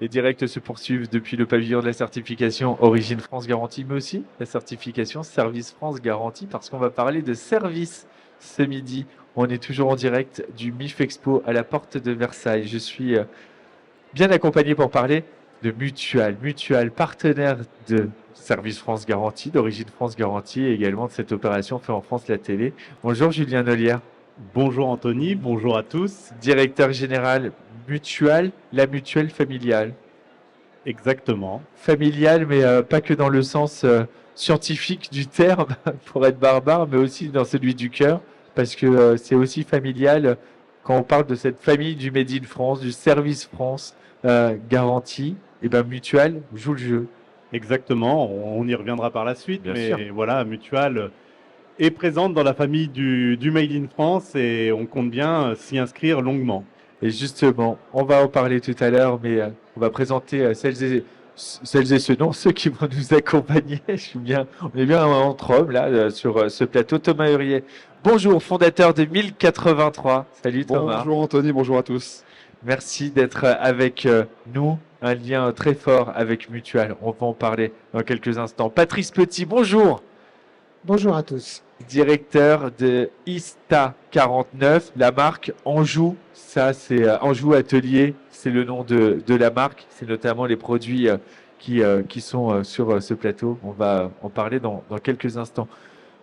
Les directs se poursuivent depuis le pavillon de la certification Origine France Garantie, mais aussi la certification Service France Garantie, parce qu'on va parler de service ce midi. On est toujours en direct du MIF Expo à la porte de Versailles. Je suis bien accompagné pour parler de Mutual. Mutual, partenaire de Service France Garantie, d'Origine France Garantie, et également de cette opération Fait en France la télé. Bonjour Julien Nolière. Bonjour Anthony, bonjour à tous. Directeur général Mutual, la mutuelle familiale. Exactement. Familiale, mais pas que dans le sens scientifique du terme, pour être barbare, mais aussi dans celui du cœur, parce que c'est aussi familial quand on parle de cette famille du Made in France, du service France garanti, et ben Mutual joue le jeu. Exactement, on y reviendra par la suite, Bien sûr. mais voilà, Mutual est présente dans la famille du Made in France et on compte bien s'y inscrire longuement. Et justement, on va en parler tout à l'heure, mais on va présenter celles et ceux, non, ceux qui vont nous accompagner. On est bien entre hommes là sur ce plateau. Thomas Hurier, bonjour, fondateur de 1083. Salut Thomas. Bonjour Anthony, bonjour à tous. Merci d'être avec nous. Un lien très fort avec Mutual. On va en parler dans quelques instants. Patrice Petit, bonjour. Bonjour à tous. Directeur de Ista 49, la marque Anjou. Ça, c'est Anjou Atelier, c'est le nom de la marque. C'est notamment les produits qui sont sur ce plateau. On va en parler dans quelques instants.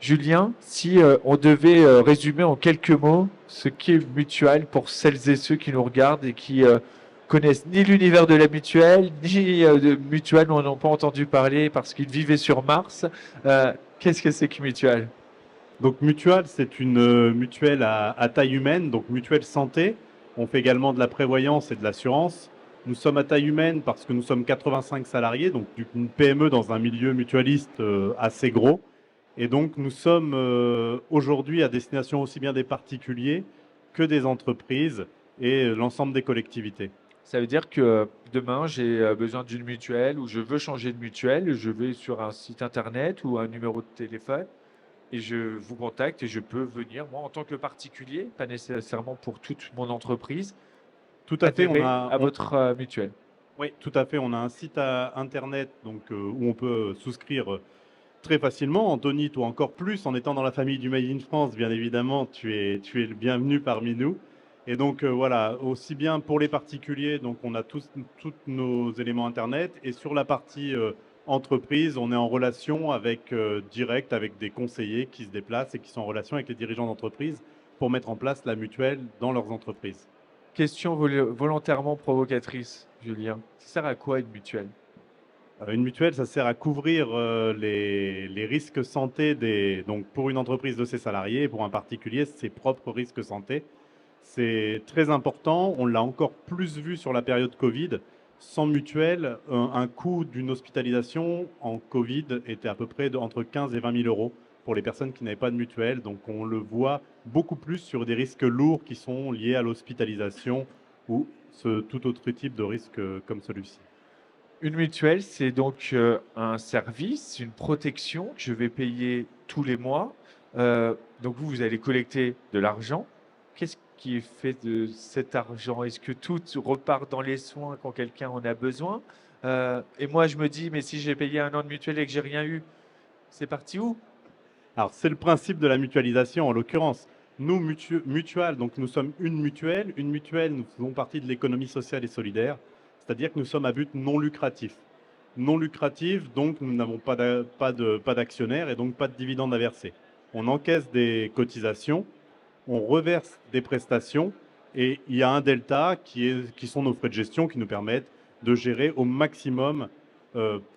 Julien, si on devait résumer en quelques mots ce qu'est Mutual pour celles et ceux qui nous regardent et qui connaissent ni l'univers de la mutuelle, ni de Mutual, n'en ont pas entendu parler parce qu'ils vivaient sur Mars. Qu'est-ce que c'est que Mutual? Donc Mutual, c'est une mutuelle à taille humaine, donc mutuelle santé. On fait également de la prévoyance et de l'assurance. Nous sommes à taille humaine parce que nous sommes 85 salariés, donc une PME dans un milieu mutualiste assez gros. Et donc nous sommes aujourd'hui à destination aussi bien des particuliers que des entreprises et l'ensemble des collectivités. Ça veut dire que demain, j'ai besoin d'une mutuelle ou je veux changer de mutuelle, je vais sur un site internet ou un numéro de téléphone et je vous contacte et je peux venir, moi, en tant que particulier, pas nécessairement pour toute mon entreprise, Tout à fait, adhérer à votre mutuelle. oui, tout à fait. On a un site internet donc, où on peut souscrire très facilement. Anthony, toi encore plus, en étant dans la famille du Made in France, bien évidemment, tu es le bienvenu parmi nous. Et donc voilà, aussi bien pour les particuliers, donc on a tous nos éléments internet. Et sur la partie entreprise, on est en relation avec direct avec des conseillers qui se déplacent et qui sont en relation avec les dirigeants d'entreprise pour mettre en place la mutuelle dans leurs entreprises. Question volontairement provocatrice, Julien. Ça sert à quoi une mutuelle? Une mutuelle, ça sert à couvrir les risques santé donc pour une entreprise de ses salariés et pour un particulier, ses propres risques santé. C'est très important. On l'a encore plus vu sur la période Covid. Sans mutuelle, un coût d'une hospitalisation en Covid était à peu près entre 15 et 20 000 euros pour les personnes qui n'avaient pas de mutuelle. Donc on le voit beaucoup plus sur des risques lourds qui sont liés à l'hospitalisation ou tout autre type de risque comme celui-ci. Une mutuelle, c'est donc un service, une protection que je vais payer tous les mois. Donc vous allez collecter de l'argent. Qu'est-ce qui est fait de cet argent? Est-ce que tout repart dans les soins quand quelqu'un en a besoin? Et moi, je me dis, mais si j'ai payé un an de mutuelle et que j'ai rien eu, c'est parti où? Alors, c'est le principe de la mutualisation en l'occurrence. Nous, Mutual, donc nous sommes une mutuelle. Une mutuelle, nous faisons partie de l'économie sociale et solidaire, c'est-à-dire que nous sommes à but non lucratif. Non lucratif, donc nous n'avons pas d'actionnaires et donc pas de dividendes à verser. On encaisse des cotisations, on reverse des prestations et il y a un delta qui sont nos frais de gestion qui nous permettent de gérer au maximum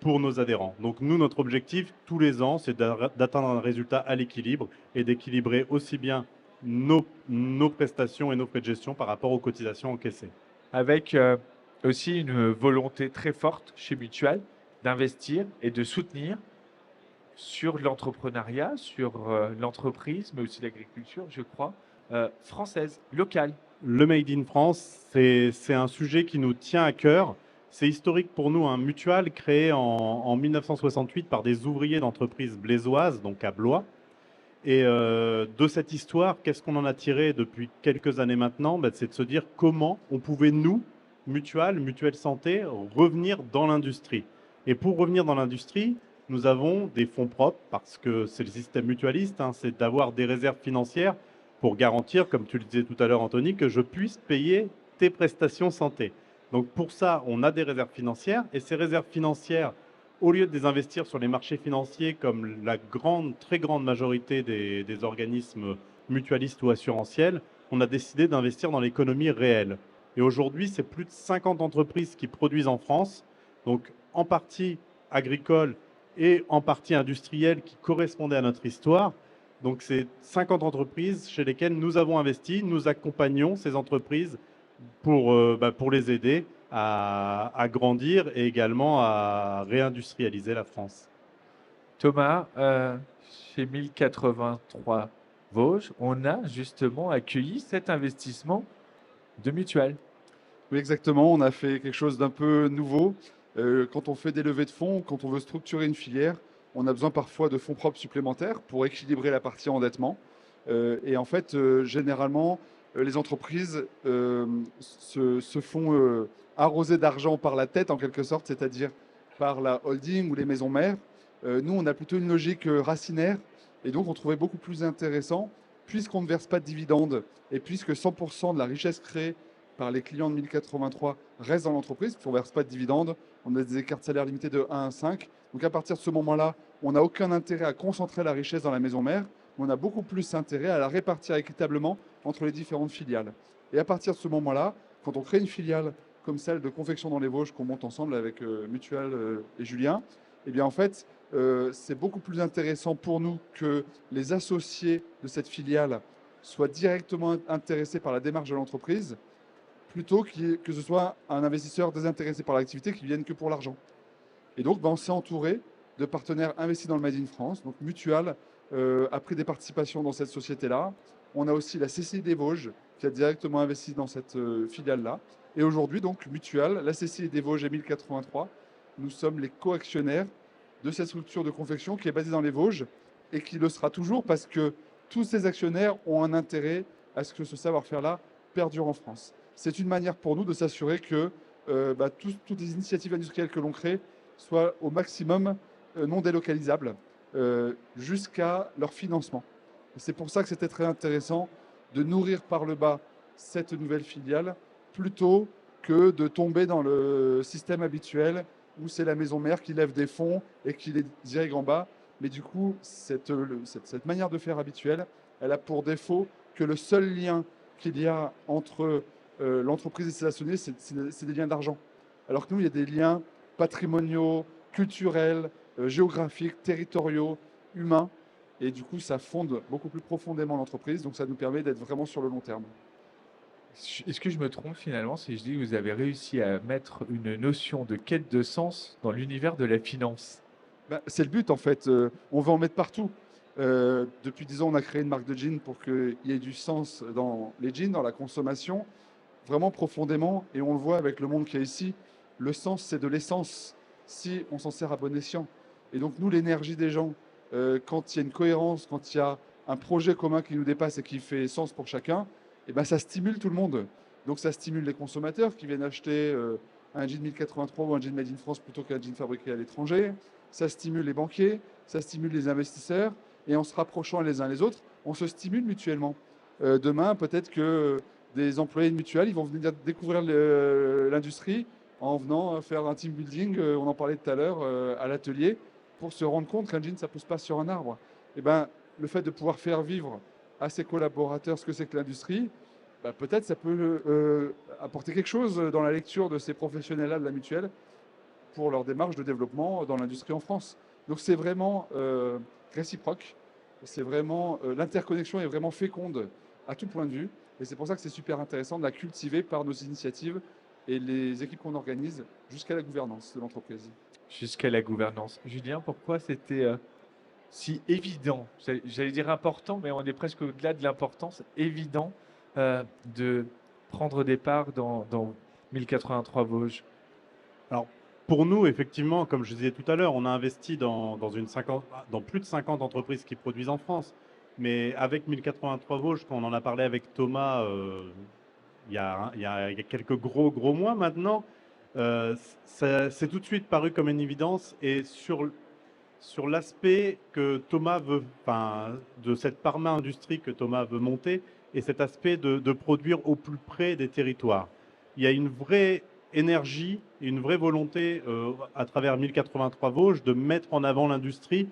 pour nos adhérents. Donc nous, notre objectif tous les ans, c'est d'atteindre un résultat à l'équilibre et d'équilibrer aussi bien nos prestations et nos frais de gestion par rapport aux cotisations encaissées. Avec aussi une volonté très forte chez Mutual d'investir et de soutenir sur l'entrepreneuriat, sur l'entreprise, mais aussi l'agriculture, je crois, française, locale. Le Made in France, c'est un sujet qui nous tient à cœur. C'est historique pour nous, un Mutual créé en 1968 par des ouvriers d'entreprises blésoises, donc à Blois. Et de cette histoire, qu'est-ce qu'on en a tiré depuis quelques années maintenant? C'est de se dire comment on pouvait, nous, Mutuelle Santé, revenir dans l'industrie. Et pour revenir dans l'industrie, nous avons des fonds propres, parce que c'est le système mutualiste, hein, c'est d'avoir des réserves financières pour garantir, comme tu le disais tout à l'heure Anthony, que je puisse payer tes prestations santé. Donc pour ça, on a des réserves financières, et ces réserves financières, au lieu de les investir sur les marchés financiers comme la très grande majorité des organismes mutualistes ou assurantiels, on a décidé d'investir dans l'économie réelle. Et aujourd'hui, c'est plus de 50 entreprises qui produisent en France, donc en partie agricoles et en partie industrielles qui correspondaient à notre histoire. Donc c'est 50 entreprises chez lesquelles nous avons investi, nous accompagnons ces entreprises pour les aider à grandir et également à réindustrialiser la France. Thomas, chez 1083 Vosges, on a justement accueilli cet investissement de mutuelle. Oui, exactement. On a fait quelque chose d'un peu nouveau. Quand on fait des levées de fonds, quand on veut structurer une filière, on a besoin parfois de fonds propres supplémentaires pour équilibrer la partie endettement. Et en fait, généralement, les entreprises se font arroser d'argent par la tête, en quelque sorte, c'est-à-dire par la holding ou les maisons mères. Nous, on a plutôt une logique racinaire, et donc on trouvait beaucoup plus intéressant, puisqu'on ne verse pas de dividendes, et puisque 100% de la richesse créée par les clients de 1083 reste dans l'entreprise, puisqu'on ne verse pas de dividendes, on a des écarts de salaire limités de 1 à 5. Donc à partir de ce moment-là, on n'a aucun intérêt à concentrer la richesse dans la maison mère, mais on a beaucoup plus intérêt à la répartir équitablement entre les différentes filiales. Et à partir de ce moment-là, quand on crée une filiale comme celle de confection dans les Vosges qu'on monte ensemble avec Mutual et Julien, eh bien en fait, c'est beaucoup plus intéressant pour nous que les associés de cette filiale soient directement intéressés par la démarche de l'entreprise, plutôt que ce soit un investisseur désintéressé par l'activité qui vienne que pour l'argent. Et donc, on s'est entouré de partenaires investis dans le Made in France. Donc, Mutual a pris des participations dans cette société-là. On a aussi la CCI des Vosges qui a directement investi dans cette filiale-là. Et aujourd'hui, donc, Mutual, la CCI des Vosges et 1083, nous sommes les co-actionnaires de cette structure de confection qui est basée dans les Vosges et qui le sera toujours parce que tous ces actionnaires ont un intérêt à ce que ce savoir-faire-là perdure en France. C'est une manière pour nous de s'assurer que toutes les initiatives industrielles que l'on crée soient au maximum non délocalisables jusqu'à leur financement. C'est pour ça que c'était très intéressant de nourrir par le bas cette nouvelle filiale plutôt que de tomber dans le système habituel où c'est la maison mère qui lève des fonds et qui les dirige en bas. Mais du coup, cette manière de faire habituelle, elle a pour défaut que le seul lien qu'il y a entre l'entreprise et ses associés, c'est des liens d'argent. Alors que nous, il y a des liens patrimoniaux, culturels, géographiques, territoriaux, humains. Et du coup, ça fonde beaucoup plus profondément l'entreprise. Donc, ça nous permet d'être vraiment sur le long terme. Est-ce que je me trompe finalement si je dis que vous avez réussi à mettre une notion de quête de sens dans l'univers de la finance? C'est le but en fait. On veut en mettre partout. Depuis 10 ans, on a créé une marque de jeans pour qu'il y ait du sens dans les jeans, dans la consommation, vraiment profondément. Et on le voit avec le monde qui est ici. Le sens, c'est de l'essence si on s'en sert à bon escient. Et donc nous, l'énergie des gens, quand il y a une cohérence, quand il y a un projet commun qui nous dépasse et qui fait sens pour chacun, et ben ça stimule tout le monde. Donc ça stimule les consommateurs qui viennent acheter un jean 1083 ou un jean Made in France plutôt qu'un jean fabriqué à l'étranger. Ça stimule les banquiers, ça stimule les investisseurs. Et en se rapprochant les uns les autres, on se stimule mutuellement. Demain, peut-être que des employés de Mutual, ils vont venir découvrir l'industrie en venant faire un team building, on en parlait tout à l'heure, à l'atelier, pour se rendre compte qu'un jean, ça ne pousse pas sur un arbre. Et ben, le fait de pouvoir faire vivre à ses collaborateurs ce que c'est que l'industrie, peut-être ça peut apporter quelque chose dans la lecture de ces professionnels-là de la mutuelle pour leur démarche de développement dans l'industrie en France. Donc c'est vraiment réciproque, c'est vraiment l'interconnexion est vraiment féconde à tout point de vue, et c'est pour ça que c'est super intéressant de la cultiver par nos initiatives et les équipes qu'on organise jusqu'à la gouvernance de l'entreprise. Jusqu'à la gouvernance. Julien, pourquoi c'était si évident, j'allais dire important, mais on est presque au-delà de l'importance, évident de prendre des parts dans 1083 Vosges? Alors, pour nous, effectivement, comme je disais tout à l'heure, on a investi dans plus de 50 entreprises qui produisent en France. Mais avec 1083 Vosges, quand on en a parlé avec Thomas il y a quelques gros mois maintenant. C'est tout de suite paru comme une évidence. Et sur l'aspect que Thomas veut, enfin, de cette Parma Industrie que Thomas veut monter, et cet aspect de produire au plus près des territoires. Il y a une vraie énergie et une vraie volonté à travers 1083 Vosges de mettre en avant l'industrie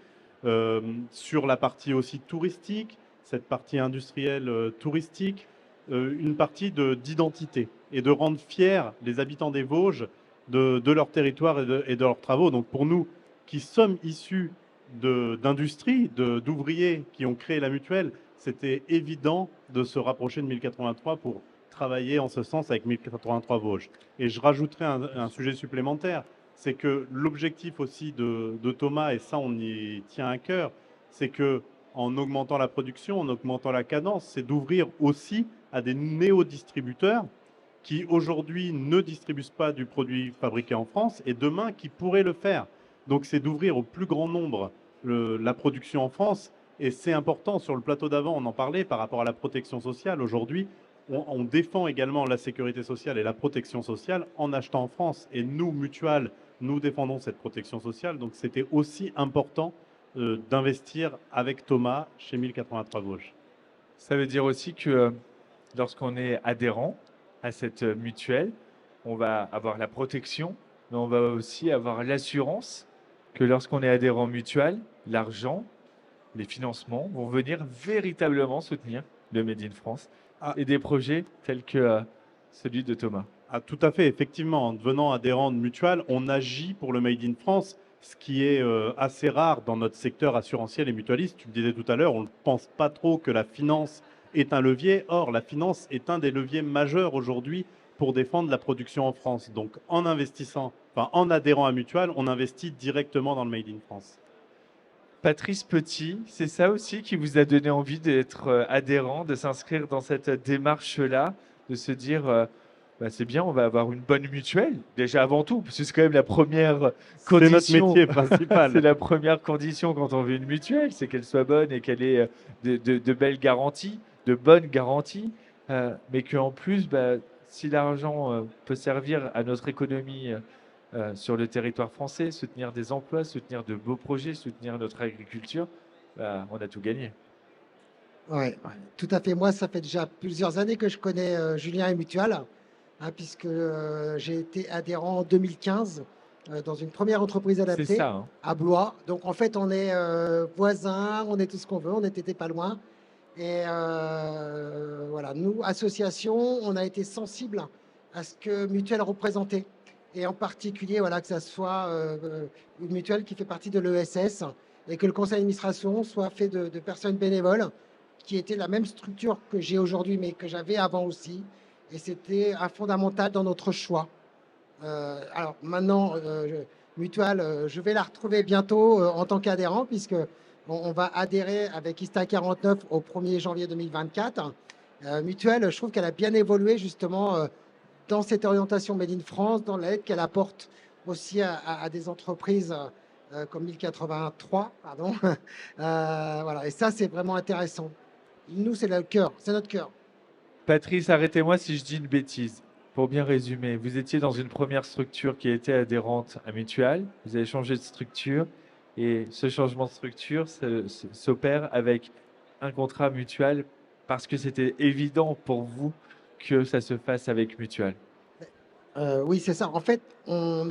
sur la partie aussi touristique, cette partie industrielle touristique, une partie d'identité et de rendre fiers les habitants des Vosges de leur territoire et de leurs travaux. Donc pour nous, qui sommes issus d'industrie, d'ouvriers qui ont créé la mutuelle, c'était évident de se rapprocher de 1083 pour travailler en ce sens avec 1083 Vosges. Et je rajouterai un sujet supplémentaire, c'est que l'objectif aussi de Thomas, et ça on y tient à cœur, c'est que en augmentant la production, en augmentant la cadence, c'est d'ouvrir aussi à des néo-distributeurs qui aujourd'hui ne distribuent pas du produit fabriqué en France et demain qui pourraient le faire. Donc c'est d'ouvrir au plus grand nombre la production en France. Et c'est important, sur le plateau d'avant, on en parlait par rapport à la protection sociale. Aujourd'hui, on défend également la sécurité sociale et la protection sociale en achetant en France. Et nous, Mutual, nous défendons cette protection sociale. Donc c'était aussi important d'investir avec Thomas chez 1083 Vosges. Ça veut dire aussi que lorsqu'on est adhérent à cette mutuelle, on va avoir la protection, mais on va aussi avoir l'assurance que lorsqu'on est adhérent mutuel, l'argent, les financements vont venir véritablement soutenir le Made in France et des projets tels que celui de Thomas. Ah, tout à fait, effectivement, en devenant adhérent de Mutual, on agit pour le Made in France, ce qui est assez rare dans notre secteur assurantiel et mutualiste. Tu le disais tout à l'heure, on ne pense pas trop que la finance est un levier. Or, la finance est un des leviers majeurs aujourd'hui pour défendre la production en France. Donc, en investissant, enfin, en adhérant à Mutual, on investit directement dans le Made in France. Patrice Petit, c'est ça aussi qui vous a donné envie d'être adhérent, de s'inscrire dans cette démarche-là, de se dire bah, c'est bien, on va avoir une bonne mutuelle, déjà avant tout, parce que c'est quand même la première condition. C'est notre métier principal. C'est la première condition quand on veut une mutuelle, c'est qu'elle soit bonne et qu'elle ait de belles garanties, de bonnes garanties, mais qu'en plus, bah, si l'argent peut servir à notre économie sur le territoire français, soutenir des emplois, soutenir de beaux projets, soutenir notre agriculture, bah, on a tout gagné. Ouais, tout à fait. Moi, ça fait déjà plusieurs années que je connais Julien et Mutual, hein, puisque j'ai été adhérent en 2015 dans une première entreprise C'est adaptée ça, hein. à Blois. Donc, en fait, on est voisins, on est tout ce qu'on veut, on n'était pas loin. Et voilà, nous, association, on a été sensibles à ce que Mutual représentait. Et en particulier, voilà, que ça soit une mutuelle qui fait partie de l'ESS et que le conseil d'administration soit fait de personnes bénévoles qui étaient la même structure que j'ai aujourd'hui, mais que j'avais avant aussi. Et c'était un fondamental dans notre choix. Alors maintenant, Mutual, je vais la retrouver bientôt en tant qu'adhérent, puisque on va adhérer avec ISTA 49 au 1er janvier 2024. Mutual, je trouve qu'elle a bien évolué justement dans cette orientation Made in France, dans l'aide qu'elle apporte aussi à des entreprises comme 1083, pardon. Voilà, et ça, c'est vraiment intéressant. Nous, c'est le cœur, c'est notre cœur. Patrice, arrêtez-moi si je dis une bêtise. Pour bien résumer, vous étiez dans une première structure qui était adhérente à Mutual, vous avez changé de structure et ce changement de structure s'opère avec un contrat Mutual parce que c'était évident pour vous que ça se fasse avec Mutual. Oui, c'est ça. En fait, on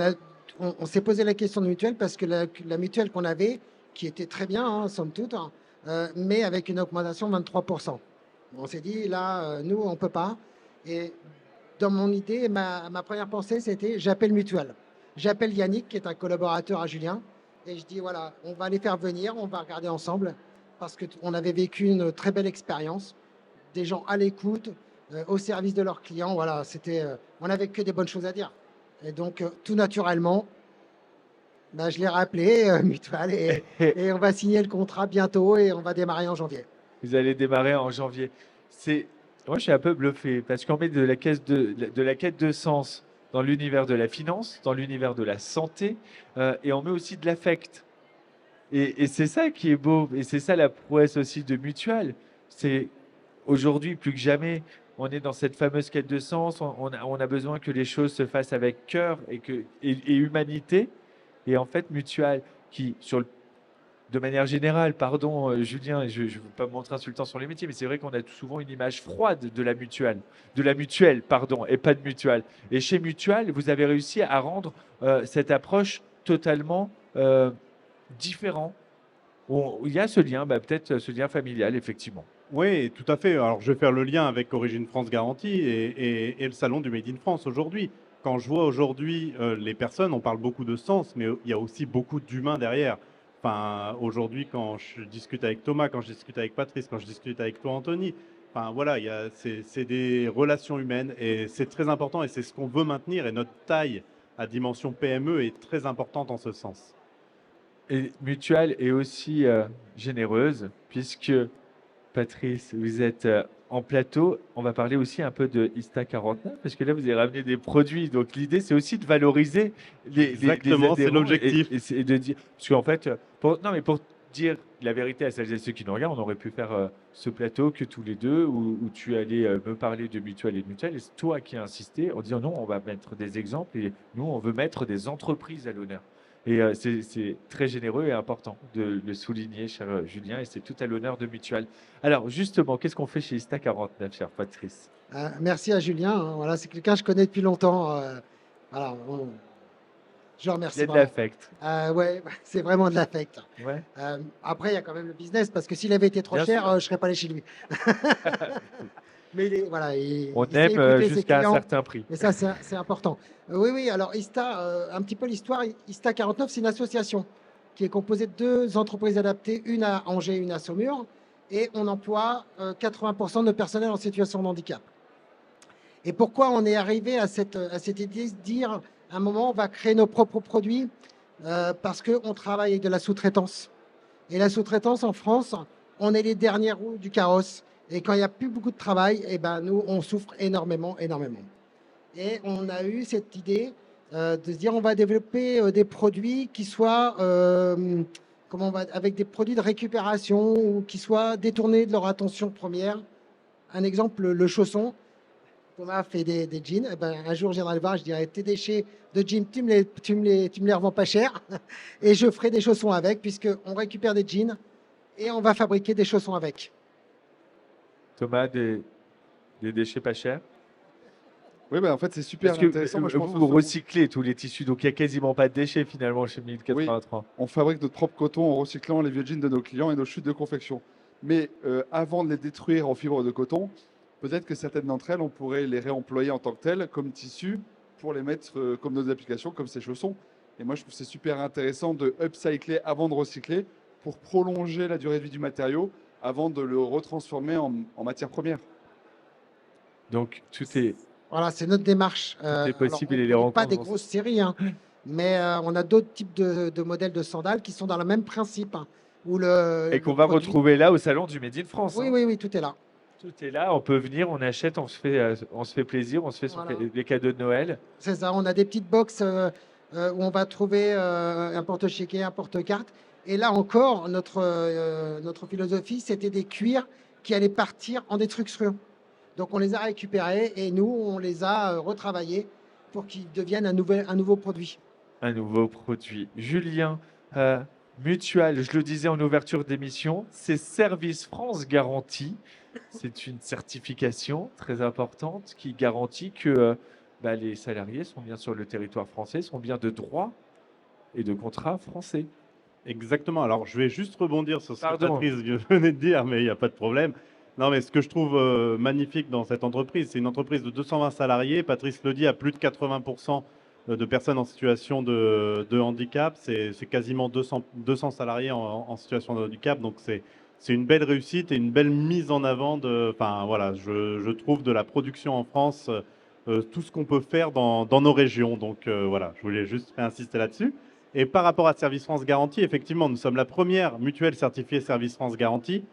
s'est posé la question de Mutual parce que la mutuelle qu'on avait, qui était très bien, hein, somme toute, hein, mais avec une augmentation de 23%. On s'est dit, là, nous, on ne peut pas. Et dans mon idée, ma première pensée, c'était j'appelle Mutual. J'appelle Yannick, qui est un collaborateur à Julien, et je dis, voilà, on va les faire venir, on va regarder ensemble, parce qu'on avait vécu une très belle expérience, des gens à l'écoute, au service de leurs clients. Voilà, on n'avait que des bonnes choses à dire. Et donc, tout naturellement, bah, je l'ai rappelé, Mutual, et on va signer le contrat bientôt et on va démarrer en janvier. Vous allez démarrer en janvier. Moi, je suis un peu bluffé parce qu'on met de la quête de sens dans l'univers de la finance, dans l'univers de la santé, et on met aussi de l'affect. Et c'est ça qui est beau, et c'est ça la prouesse aussi de Mutual. C'est aujourd'hui plus que jamais, on est dans cette fameuse quête de sens, on a besoin que les choses se fassent avec cœur et humanité. Et en fait, Mutual, qui, de manière générale, pardon Julien, je ne veux pas me montrer insultant sur les métiers, mais c'est vrai qu'on a souvent une image froide de la mutuelle, pardon, et pas de Mutual. Et chez Mutual, vous avez réussi à rendre cette approche totalement différente. Il y a ce lien, peut-être ce lien familial, effectivement. Oui, tout à fait. Alors, je vais faire le lien avec Origine France Garantie et le salon du Made in France aujourd'hui. Quand je vois aujourd'hui les personnes, on parle beaucoup de sens, mais il y a aussi beaucoup d'humain derrière. Enfin, aujourd'hui, quand je discute avec Thomas, quand je discute avec Patrice, quand je discute avec toi, Anthony, enfin voilà, c'est des relations humaines et c'est très important et c'est ce qu'on veut maintenir. Et notre taille à dimension PME est très importante en ce sens. Et Mutual est aussi généreuse, puisque Patrice, vous êtes en plateau. On va parler aussi un peu de Ista 49, parce que là, vous avez ramené des produits. Donc, l'idée, c'est aussi de valoriser les Exactement, c'est adhérents l'objectif. et de dire, parce qu'en fait, pour dire la vérité à celles et ceux qui nous regardent, on aurait pu faire ce plateau que tous les deux, où tu allais me parler de Mutual et de Mutual, et c'est toi qui as insisté en disant non, on va mettre des exemples, et nous, on veut mettre des entreprises à l'honneur. Et c'est très généreux et important de le souligner, cher Julien, et c'est tout à l'honneur de Mutual. Alors, justement, qu'est-ce qu'on fait chez Ista 49, cher Patrice? Merci à Julien, hein. Voilà, c'est quelqu'un que je connais depuis longtemps. Voilà, je le Il remercie y a de vraiment. l'affect. Ouais, c'est vraiment de l'affect. Ouais. Après, il y a quand même le business, parce que s'il avait été trop Bien cher, sûr. je ne serais pas allé chez lui. Mais voilà, On il sait aime écouter ses jusqu'à un clients. certain prix. Et ça, c'est important. Oui, alors Ista, un petit peu l'histoire. Ista 49, c'est une association qui est composée de 2 entreprises adaptées, une à Angers, une à Saumur, et on emploie 80% de personnel en situation de handicap. Et pourquoi on est arrivé à cette idée de dire, à un moment, on va créer nos propres produits, parce qu'on travaille avec de la sous-traitance. Et la sous-traitance en France, on est les dernières roues du carrosse. Et quand il n'y a plus beaucoup de travail, eh ben, nous, on souffre énormément. Et on a eu cette idée de se dire, on va développer des produits qui soient avec des produits de récupération ou qui soient détournés de leur attention première. Un exemple, le chausson. Thomas fait des jeans. Eh ben, un jour, je viendrai le voir, je dirai, tes déchets de jeans, tu me les revends pas cher. Et je ferai des chaussons avec, puisqu'on récupère des jeans et on va fabriquer des chaussons avec. Thomas, des déchets pas chers? Oui, en fait, c'est super Parce que intéressant. Moi, je pense vous au recyclez tous les tissus, donc il n'y a quasiment pas de déchets finalement chez 1083. On fabrique notre propre coton en recyclant les vieux jeans de nos clients et nos chutes de confection. Mais avant de les détruire en fibres de coton, peut-être que certaines d'entre elles, on pourrait les réemployer en tant que telles, comme tissus, pour les mettre comme nos applications, comme ces chaussons. Et moi, je trouve que c'est super intéressant de upcycler avant de recycler pour prolonger la durée de vie du matériau avant de le retransformer en matière première. Donc tout est Voilà, c'est notre démarche. C'est possible, alors, et les on ne rencontres pas des vont se- grosses séries, hein, mais on a d'autres types de modèles de sandales qui sont dans le même principe, hein, où et qu'on va retrouver là au salon du Made in France. Oui, hein. oui, tout est là. Tout est là, on peut venir, on achète, on se fait plaisir, on se fait Voilà. des cadeaux de Noël. C'est ça, on a des petites boxes où on va trouver un porte-chéquier, un porte-carte. Et là encore, notre philosophie, c'était des cuirs qui allaient partir en destruction. Donc on les a récupérés et nous, on les a retravaillés pour qu'ils deviennent un nouveau produit. Un nouveau produit. Julien, Mutual, je le disais en ouverture d'émission, c'est Service France Garantie. C'est une certification très importante qui garantit que les salariés sont bien sur le territoire français, sont bien de droit et de contrat français. Exactement. Alors, je vais juste rebondir sur ce que Pardon. Patrice venait de dire, mais il n'y a pas de problème. Non, mais ce que je trouve magnifique dans cette entreprise, c'est une entreprise de 220 salariés. Patrice le dit, à plus de 80% de personnes en situation de handicap. C'est quasiment 200 salariés en situation de handicap. Donc, c'est une belle réussite et une belle mise en avant de, enfin, voilà, je trouve de la production en France, tout ce qu'on peut faire dans nos régions. Donc, voilà, je voulais juste insister là-dessus. Et par rapport à Service France Garantie, effectivement, nous sommes la première mutuelle certifiée Service France Garantie,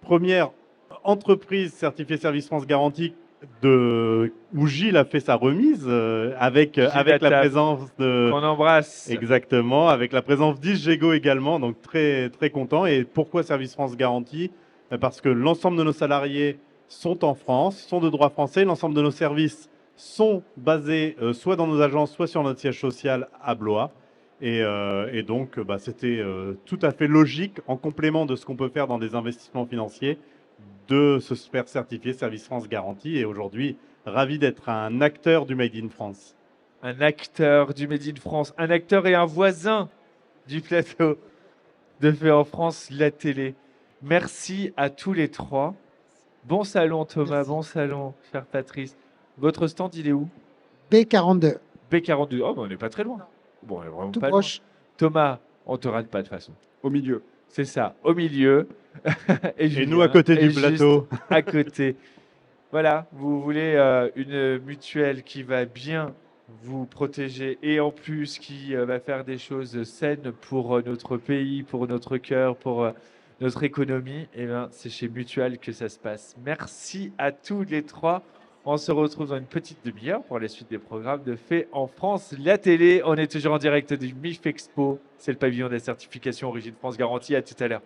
première entreprise certifiée Service France Garantie où Gilles a fait sa remise avec la Attap, présence de... qu'on embrasse. Exactement, avec la présence d'Isgego également, donc très, très content. Et pourquoi Service France Garantie? Parce que l'ensemble de nos salariés sont en France, sont de droit français. L'ensemble de nos services sont basés soit dans nos agences, soit sur notre siège social à Blois. Et donc, c'était tout à fait logique, en complément de ce qu'on peut faire dans des investissements financiers, de se faire certifier Service France Garantie. Et aujourd'hui, ravi d'être un acteur du Made in France. Un acteur du Made in France, un acteur et un voisin du plateau de Fait en France, la télé. Merci à tous les trois. Bon salon Thomas, Merci. bon salon cher Patrice. Votre stand, il est où? B42, B42. Oh, on n'est pas très loin. Bon, on est vraiment tout pas proche. loin. Thomas, on te rate pas de toute façon. Au milieu. C'est ça, au milieu. Et Julien nous, à côté est du juste plateau. à côté. Voilà, vous voulez une mutuelle qui va bien vous protéger et en plus qui va faire des choses saines pour notre pays, pour notre cœur, pour notre économie, et bien c'est chez Mutual que ça se passe. Merci à tous les trois. On se retrouve dans une petite demi-heure pour la suite des programmes de Fait en France, la télé. On est toujours en direct du MIF Expo. C'est le pavillon des certifications Origine France Garantie. À tout à l'heure.